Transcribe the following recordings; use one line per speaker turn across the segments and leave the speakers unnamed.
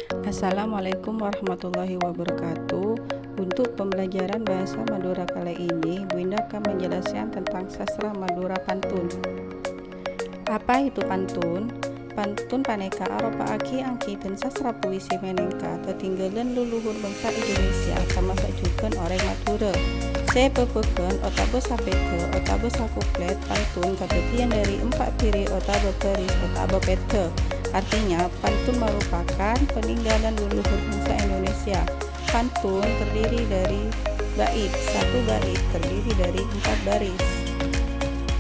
Assalamualaikum warahmatullahi wabarakatuh. Untuk pembelajaran bahasa Madura kali ini, Bu Indah akan menjelaskan tentang sastra Madura pantun. Apa itu pantun? Pantun paneka aropa aki angkiten sastra puisi menengka tertinggalan leluhur bangsa Indonesia termasuk juga orang Madura. Saya pepeken otabo sapeke otabo sakuplet pantun kepetian dari 4 piri otabo peris otabo pete. Artinya, pantun merupakan peninggalan leluhur bangsa Indonesia. Pantun terdiri dari bait. Satu bait terdiri dari 4 baris.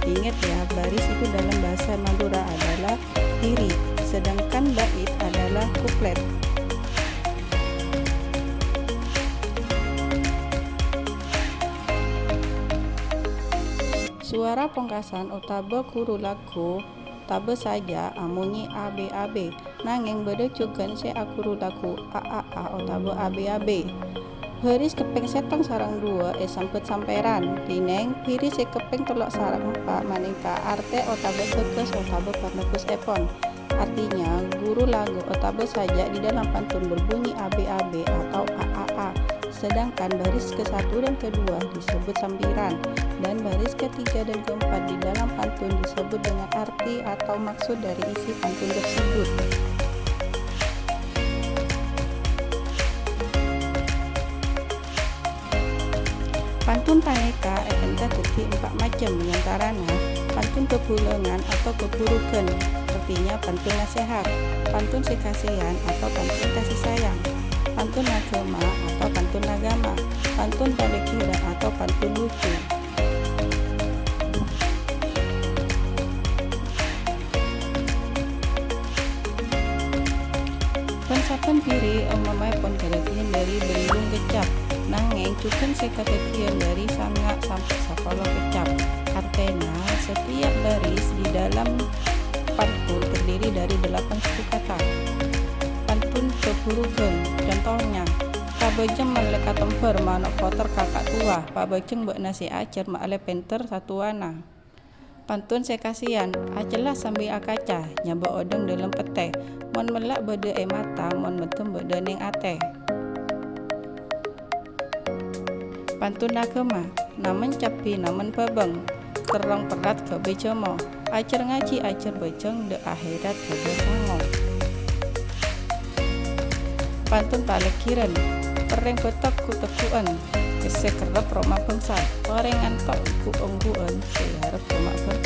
Ingat ya, baris itu dalam bahasa Madura adalah diri, sedangkan bait adalah kuplet. Suara pungkasan utabe kuru laku tabe saja amunyi abe nanging beda cuken se akuru laku a otabe abe Peris keping setong sarang 2 sampet samperan dineng piri se keping telok sarang 4 maningka arte otabe kekes otabe parnekus epon. Artinya guru lagu otabe saja di dalam pantun berbunyi abe atau a. Sedangkan baris ke-1 dan ke-2 disebut sampiran, dan baris ke-3 dan ke-4 di dalam pantun disebut dengan arti atau maksud dari isi pantun tersebut. Pantun paneka akan terjadi 4 macam, diantaranya pantun kepulengan atau kepurukan, artinya pantun nasihat, pantun sekasihan atau pantun kasih sayang, pantun agama atau pantun agama, pantun palikiran atau pantun lucu. Pensapan piri umumipun kelebihan dari belung kecap, nanging cuken sekalebihan dari sangat sampai sapolo kecap. Artinya setiap baris di dalam pantun terdiri dari 8 suku kata. Pantun kepurukan, contohnya pabejeng meleka temper manuk kotor kakak tua, pabejeng buat nasi acer makle penter satuana. Pantun sekasian, acelah sambil akaca, nyaba odeng dalam pete, mon melak bede mata, mon metem bede ning ate. Pantun agama, namen capi namen pabeng, terong perat ke bejomo, acer ngaji acer bejeng de akhirat ke besango. Pantun palikiran, pereng petak ku tekuan, kese kerep roma bangsa, parengan tok ku ongguan, seharap cuma berkah.